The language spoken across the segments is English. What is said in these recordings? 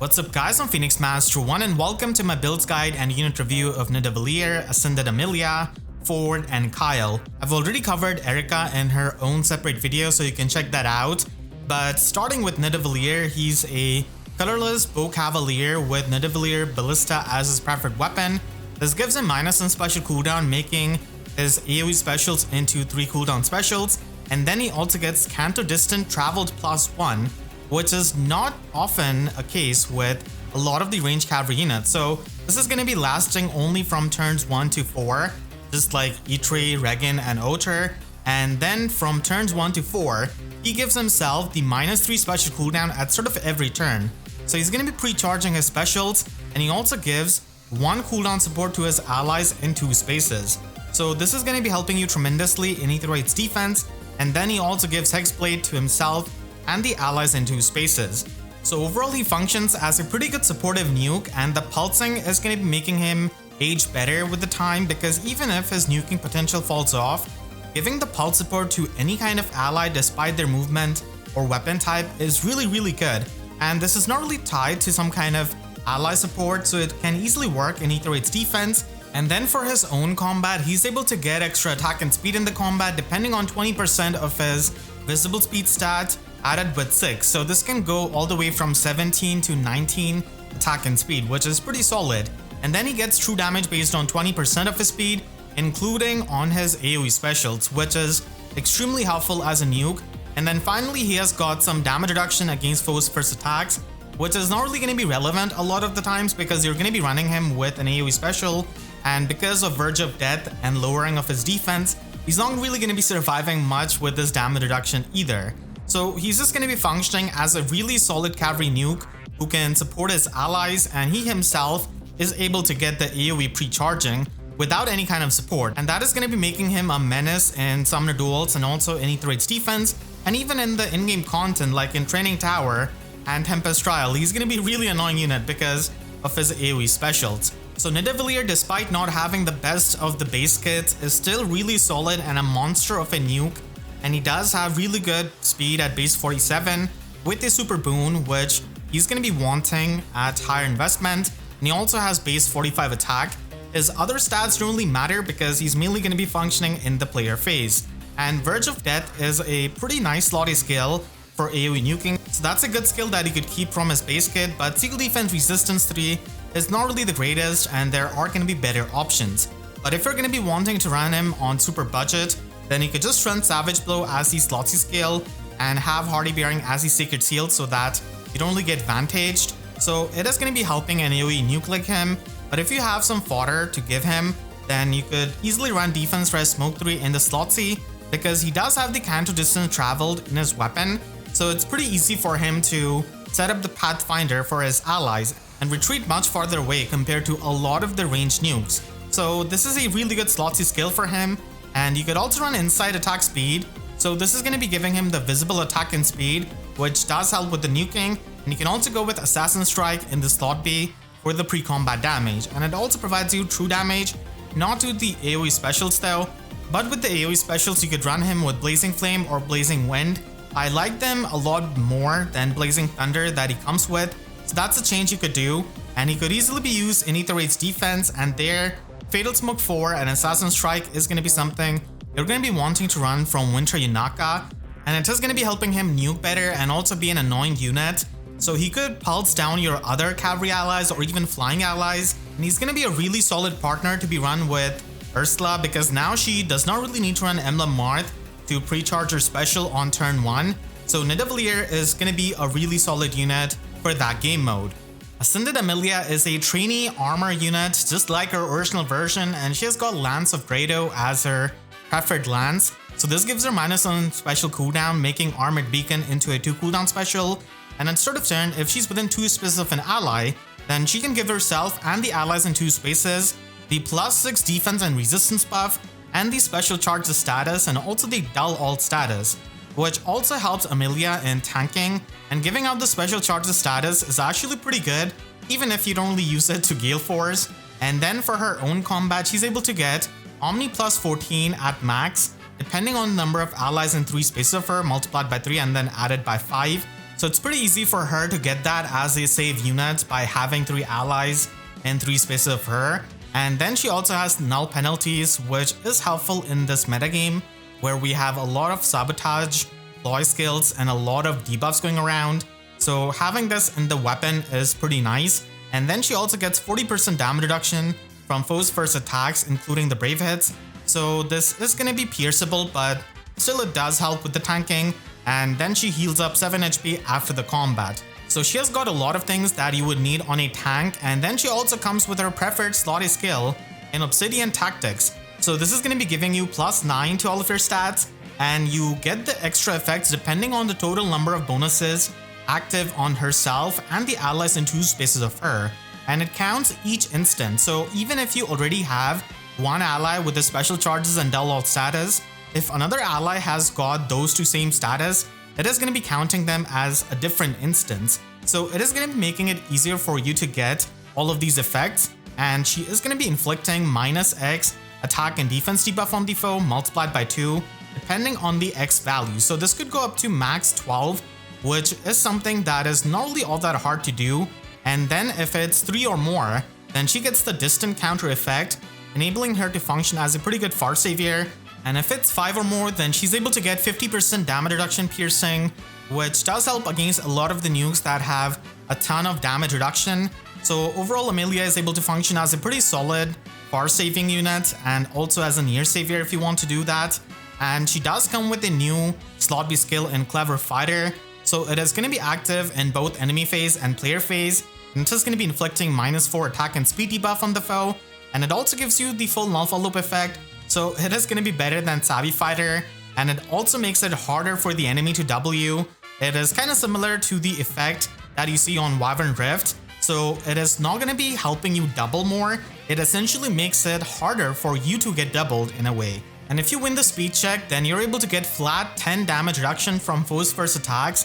What's up guys, I'm Phoenix Master 1 and welcome to my builds guide and unit review of Nidavellir, Ascended Amelia, Forde, and Kyle. I've already covered Eirika in her own separate video, so you can check that out. But starting with Nidavellir, he's a colorless bow cavalier with Nidavellir Ballista as his preferred weapon. This gives him minus on special cooldown, making his AoE specials into 3 cooldown specials. And then he also gets Canto Distant Traveled +1, which is not often a case with a lot of the range cavalry units. So this is going to be lasting only from turns 1 to 4, just like Eitri, Regan, and Otter. And then from turns 1 to 4, he gives himself the -3 special cooldown at sort of every turn. So he's going to be pre-charging his specials, and he also gives 1 cooldown support to his allies in 2 spaces. So this is going to be helping you tremendously in Aetheroid's defense, and then he also gives Hexblade to himself and the allies in 2 spaces. So overall he functions as a pretty good supportive nuke, and the pulsing is going to be making him age better with the time, because even if his nuking potential falls off, giving the pulse support to any kind of ally despite their movement or weapon type is really good. And this is not really tied to some kind of ally support, so it can easily work in Aetheroid's defense. And then for his own combat, he's able to get extra attack and speed in the combat depending on 20% of his visible speed stat added with 6. So this can go all the way from 17 to 19 attack and speed, which is pretty solid. And then he gets true damage based on 20% of his speed, including on his AoE specials, which is extremely helpful as a nuke. And then finally he has got some damage reduction against foes' first attacks, which is not really going to be relevant a lot of the times because you're going to be running him with an AoE special, and because of Verge of Death and lowering of his defense, he's not really going to be surviving much with this damage reduction either. So he's just going to be functioning as a really solid cavalry nuke who can support his allies, and he himself is able to get the AoE pre-charging without any kind of support, and that is going to be making him a menace in summoner duels and also in Aetheroid's defense, and even in the in-game content like in Training Tower and Tempest Trial. He's going to be a really annoying unit because of his AoE specials. So Nidavellir, despite not having the best of the base kits, is still really solid and a monster of a nuke, and he does have really good speed at base 47 with a super boon, which he's going to be wanting at higher investment, and he also has base 45 attack. His other stats don't really matter because he's mainly going to be functioning in the player phase. And Verge of Death is a pretty nice slotty skill for AoE nuking, so that's a good skill that he could keep from his base kit, but Seal Defense Resistance 3 is not really the greatest, and there are going to be better options. But if you're going to be wanting to run him on super budget, then you could just run Savage Blow as the slotsy skill and have Hardy Bearing as the Sacred Seal so that you don't really get vantaged. So it is going to be helping an AoE nuke like him, but if you have some fodder to give him, then you could easily run Defense Res Smoke 3 in the slotsy, because he does have the Canto Distance Traveled in his weapon, so it's pretty easy for him to set up the Pathfinder for his allies and retreat much farther away compared to a lot of the ranged nukes. So this is a really good slotsy skill for him, and you could also run Inside Attack Speed, so this is going to be giving him the visible attack and speed, which does help with the nuking, and you can also go with Assassin Strike in the slot B for the pre-combat damage, and it also provides you true damage, not with the AoE specials though, but with the AoE specials you could run him with Blazing Flame or Blazing Wind. I like them a lot more than Blazing Thunder that he comes with, so that's a change you could do, and he could easily be used in Aetheroid's defense, and there, Fatal Smoke 4 and Assassin Strike is going to be something you're going to be wanting to run from Winter Yunaka, and it is going to be helping him nuke better and also be an annoying unit. So he could pulse down your other cavalry allies or even flying allies, and he's going to be a really solid partner to be run with Ursula, because now she does not really need to run Emblem Marth to pre-charge her special on turn 1. So Nidavellir is going to be a really solid unit for that game mode. Ascended Amelia is a trainee armor unit just like her original version, and she has got Lance of Grado as her preferred lance. So this gives her minus on special cooldown, making Armored Beacon into a 2 cooldown special. And at start of turn, if she's within 2 spaces of an ally, then she can give herself and the allies in 2 spaces the +6 defense and resistance buff, and the special charges status, and also the dull alt status, which also helps Amelia in tanking, and giving out the special charges status is actually pretty good, even if you don't really use it to Gale Force. And then for her own combat, she's able to get Omni +14 at max, depending on the number of allies in 3 spaces of her, multiplied by 3 and then added by 5. So it's pretty easy for her to get that as a save unit by having 3 allies in 3 spaces of her. And then she also has null penalties, which is helpful in this metagame where we have a lot of sabotage, ploy skills, and a lot of debuffs going around. So having this in the weapon is pretty nice. And then she also gets 40% damage reduction from foes' first attacks, including the brave hits. So this is going to be pierceable, but still it does help with the tanking. And then she heals up 7 HP after the combat. So she has got a lot of things that you would need on a tank, and then she also comes with her preferred slotty skill in Obsidian Tactics. So this is going to be giving you +9 to all of your stats, and you get the extra effects depending on the total number of bonuses active on herself and the allies in 2 spaces of her, and it counts each instance. So even if you already have one ally with the special charges and dull alt status, if another ally has got those 2 same status, it is going to be counting them as a different instance. So it is going to be making it easier for you to get all of these effects, and she is going to be inflicting -X attack and defense debuff on the foe multiplied by 2 depending on the X value. So this could go up to max 12, which is something that is not really all that hard to do. And then if it's 3 or more, then she gets the distant counter effect, enabling her to function as a pretty good far savior. And if it's 5 or more, then she's able to get 50% damage reduction piercing, which does help against a lot of the nukes that have a ton of damage reduction. So overall, Amelia is able to function as a pretty solid far saving unit, and also as a near savior if you want to do that. And she does come with a new slot B skill in Clever Fighter, so it is going to be active in both enemy phase and player phase, and it's just going to be inflicting -4 attack and speed debuff on the foe, and it also gives you the full null loop effect. So it is going to be better than Savvy Fighter, and it also makes it harder for the enemy to W. It is kind of similar to the effect that you see on Wyvern Rift. So it is not going to be helping you double more, it essentially makes it harder for you to get doubled in a way. And if you win the speed check, then you're able to get flat 10 damage reduction from foes' first attacks,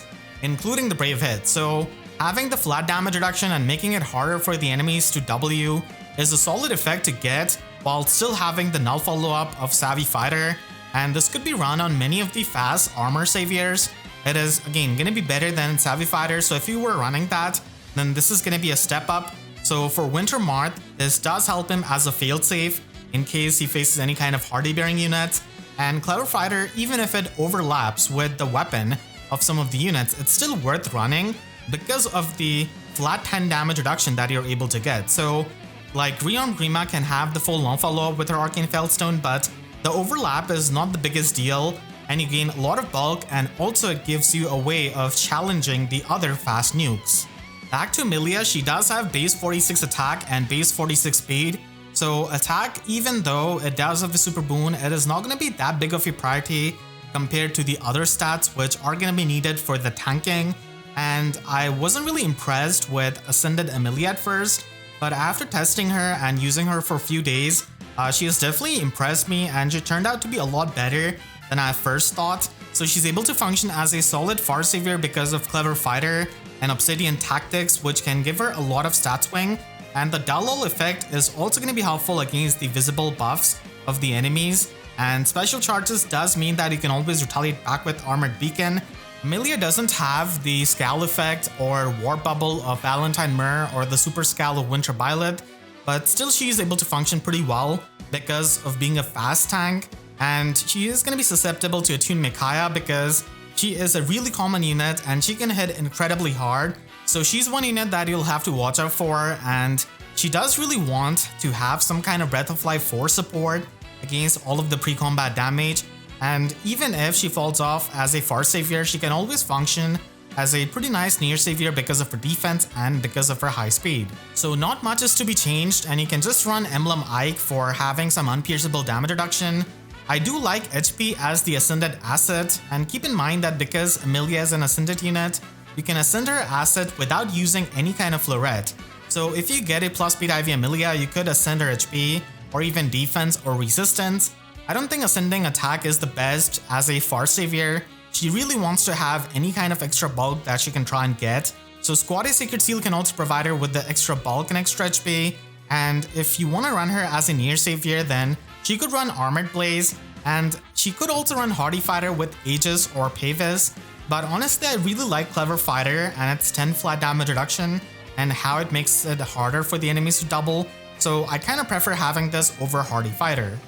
including the brave hit. So having the flat damage reduction and making it harder for the enemies to W is a solid effect to get, while still having the null follow-up of Savvy Fighter, and this could be run on many of the fast armor saviors. It is again going to be better than Savvy Fighter, so if you were running that, then this is going to be a step up. So for Winter Marth, this does help him as a failsafe in case he faces any kind of hardy bearing units, and Clever Fighter, even if it overlaps with the weapon of some of the units, it's still worth running because of the flat 10 damage reduction that you're able to get. So like Rearmed Grima can have the full null follow-up with her Arcane Feldstone, but the overlap is not the biggest deal, and you gain a lot of bulk, and also it gives you a way of challenging the other fast nukes. Back to Amelia, she does have base 46 attack and base 46 speed. So attack, even though it does have a super boon, it is not going to be that big of a priority compared to the other stats which are going to be needed for the tanking. And I wasn't really impressed with Ascended Amelia at first, but after testing her and using her for a few days, she has definitely impressed me, and she turned out to be a lot better than I first thought. So she's able to function as a solid far savior because of Clever Fighter and Obsidian Tactics, which can give her a lot of stat swing, and the dull effect is also going to be helpful against the visible buffs of the enemies, and special charges does mean that you can always retaliate back with Armored Beacon. Amelia doesn't have the Scowl effect or Warp Bubble of Valentine Mirror or the Super Scowl of Winter Violet, but still she is able to function pretty well because of being a fast tank, and she is going to be susceptible to Attuned Eirika because she is a really common unit and she can hit incredibly hard. So she's one unit that you'll have to watch out for, and she does really want to have some kind of Breath of Life 4 support against all of the pre-combat damage. And even if she falls off as a far savior, she can always function as a pretty nice near savior because of her defense and because of her high speed. So not much is to be changed, and you can just run Emblem Ike for having some unpierceable damage reduction. I do like HP as the Ascended asset, and keep in mind that because Amelia is an Ascended unit, you can ascend her asset without using any kind of floret. So if you get a plus speed IV Amelia, you could ascend her HP or even defense or resistance. I don't think ascending attack is the best as a far savior. She really wants to have any kind of extra bulk that she can try and get. So Squatty Sacred Seal can also provide her with the extra bulk and extra HP. And if you want to run her as a near savior, then she could run Armored Blaze, and she could also run Hardy Fighter with Aegis or Pavis. But honestly, I really like Clever Fighter and its 10 flat damage reduction and how it makes it harder for the enemies to double, so I kinda prefer having this over Hardy Fighter.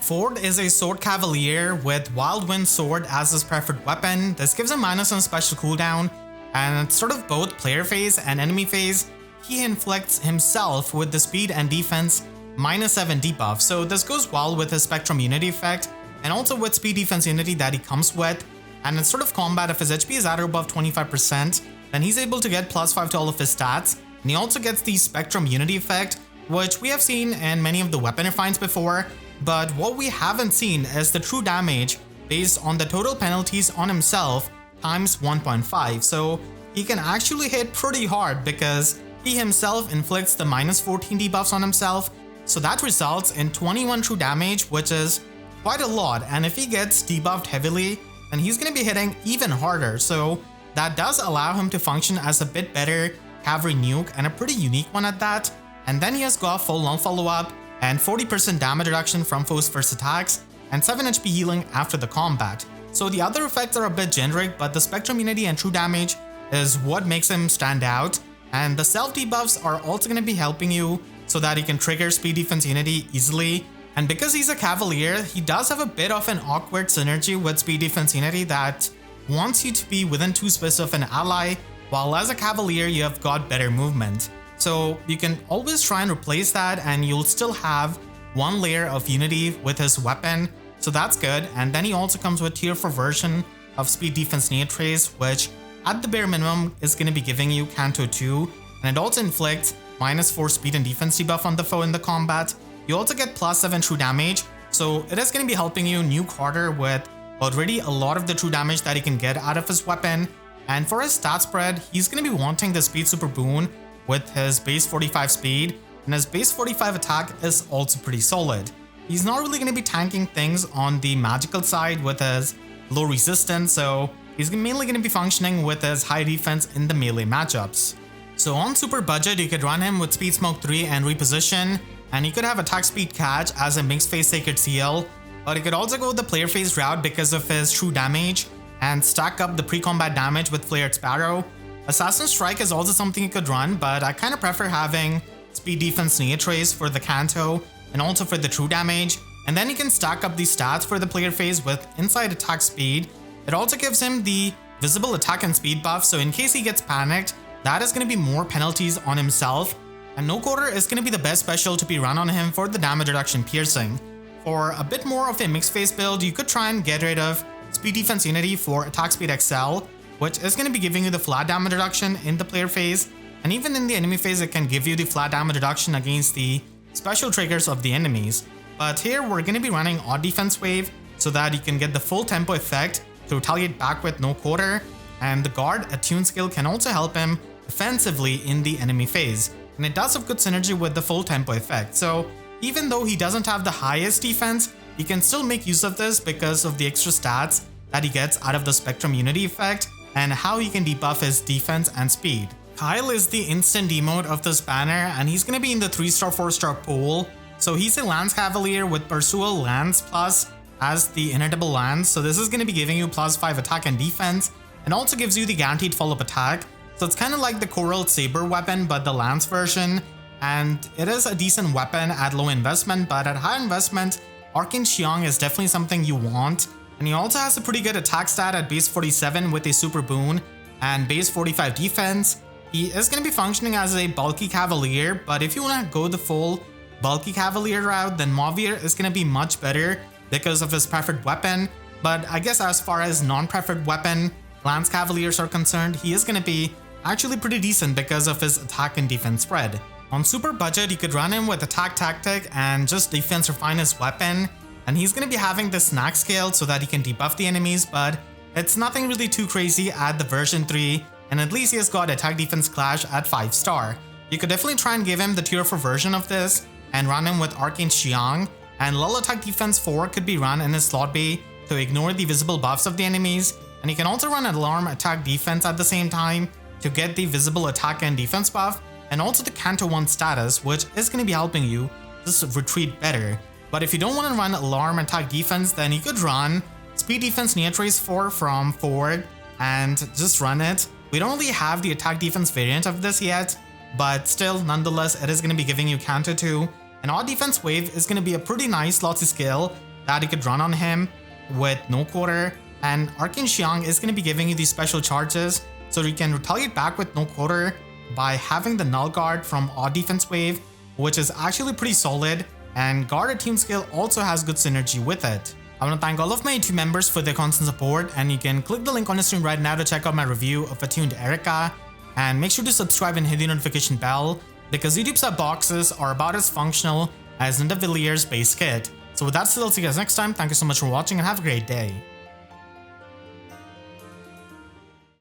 Forde is a Sword Cavalier with Wild Wind Sword as his preferred weapon. This gives him minus on special cooldown, and it's sort of both player phase and enemy phase. He inflicts himself with the speed and defense -7 debuff, so this goes well with his Spectrum Unity effect and also with speed defense unity that he comes with. And in sort of combat, if his HP is at or above 25%, then he's able to get +5 to all of his stats, and he also gets the Spectrum Unity effect, which we have seen in many of the weapon refines before, but what we haven't seen is the true damage based on the total penalties on himself times 1.5, so he can actually hit pretty hard because he himself inflicts the -14 debuffs on himself, so that results in 21 true damage, which is quite a lot, and if he gets debuffed heavily, then he's going to be hitting even harder, so that does allow him to function as a bit better cavalry nuke, and a pretty unique one at that. And then he has got full null follow-up and 40% damage reduction from foes' first attacks and 7 HP healing after the combat. So the other effects are a bit generic, but the Spectrum Unity and true damage is what makes him stand out, and the self debuffs are also going to be helping you so that he can trigger speed defense unity easily. And because he's a Cavalier, he does have a bit of an awkward synergy with speed defense unity that wants you to be within 2 spaces of an ally, while as a Cavalier you have got better movement. So you can always try and replace that and you'll still have 1 layer of unity with his weapon, so that's good. And then he also comes with tier 4 version of speed defense nade trace, which at the bare minimum is going to be giving you Canto 2, and it also inflicts -4 speed and defense debuff on the foe in the combat. You also get +7 true damage, so it is going to be helping you nuke harder with already a lot of the true damage that he can get out of his weapon. And for his stat spread, he's going to be wanting the speed super boon with his base 45 speed, and his base 45 attack is also pretty solid. He's not really going to be tanking things on the magical side with his low resistance, so he's mainly going to be functioning with his high defense in the melee matchups. So on super budget, you could run him with Speed Smoke 3 and Reposition, and you could have attack speed catch as a mixed phase Sacred Seal, but you could also go the player phase route because of his true damage and stack up the pre-combat damage with Flared Sparrow. Assassin Strike is also something you could run, but I kind of prefer having speed defense nade trace for the Canto and also for the true damage, and then you can stack up the stats for the player phase with inside attack speed. It also gives him the visible attack and speed buff, so in case he gets panicked, that is going to be more penalties on himself. And No Quarter is going to be the best special to be run on him for the damage reduction piercing. For a bit more of a mixed phase build, you could try and get rid of speed defense unity for attack speed XL, which is going to be giving you the flat damage reduction in the player phase, and even in the enemy phase it can give you the flat damage reduction against the special triggers of the enemies. But here we're going to be running Odd Defense Wave so that you can get the full tempo effect to retaliate back with No Quarter, and the Guard Attune skill can also help him defensively in the enemy phase, and it does have good synergy with the full tempo effect. So even though he doesn't have the highest defense, he can still make use of this because of the extra stats that he gets out of the Spectrum Unity effect and how he can debuff his defense and speed. Kyle is the instant demote of this banner, and he's going to be in the 3-star 4-star pool. So he's a Lance Cavalier with Pursual Lance Plus as the inedible lance, so this is going to be giving you +5 attack and defense, and also gives you the guaranteed follow-up attack. So it's kind of like the Coral Saber weapon but the lance version, and it is a decent weapon at low investment, but at high investment, Arcane Xiang is definitely something you want. And he also has a pretty good attack stat at base 47 with a super boon and base 45 defense. He is going to be functioning as a bulky Cavalier, but if you want to go the full bulky Cavalier route, then Mauvir is going to be much better because of his preferred weapon. But I guess as far as non-preferred weapon Lance Cavaliers are concerned, he is going to be actually pretty decent because of his attack and defense spread. On super budget, you could run him with attack tactic and just defense refine his weapon, and he's going to be having the snack scale so that he can debuff the enemies, but it's nothing really too crazy at the version 3, and at least he has got attack defense clash at 5-star. You could definitely try and give him the tier 4 version of this and run him with Arcane Xiang, and Lull Attack Defense 4 could be run in his slot bay to ignore the visible buffs of the enemies, and you can also run Alarm Attack Defense at the same time to get the visible attack and defense buff, and also the Canto 1 status, which is going to be helping you just retreat better. But if you don't want to run Alarm Attack Defense, then you could run Speed Defense Nade Trace 4 from Forde and just run it. We don't really have the attack defense variant of this yet, but still, nonetheless, it is going to be giving you counter 2. An odd defense wave is going to be a pretty nice lossy skill that you could run on him with no quarter, and Arcane Xiang is going to be giving you these special charges, so you can retaliate back with no quarter by having the null guard from odd defense wave, which is actually pretty solid, and guard attuned skill also has good synergy with it. I want to thank all of my YouTube members for their constant support, and you can click the link on the screen right now to check out my review of Attuned Eirika, and make sure to subscribe and hit the notification bell because YouTube sub boxes are about as functional as NidavelliR'S base kit. So with that said, I'll see you guys next time. Thank you so much for watching and have a great day.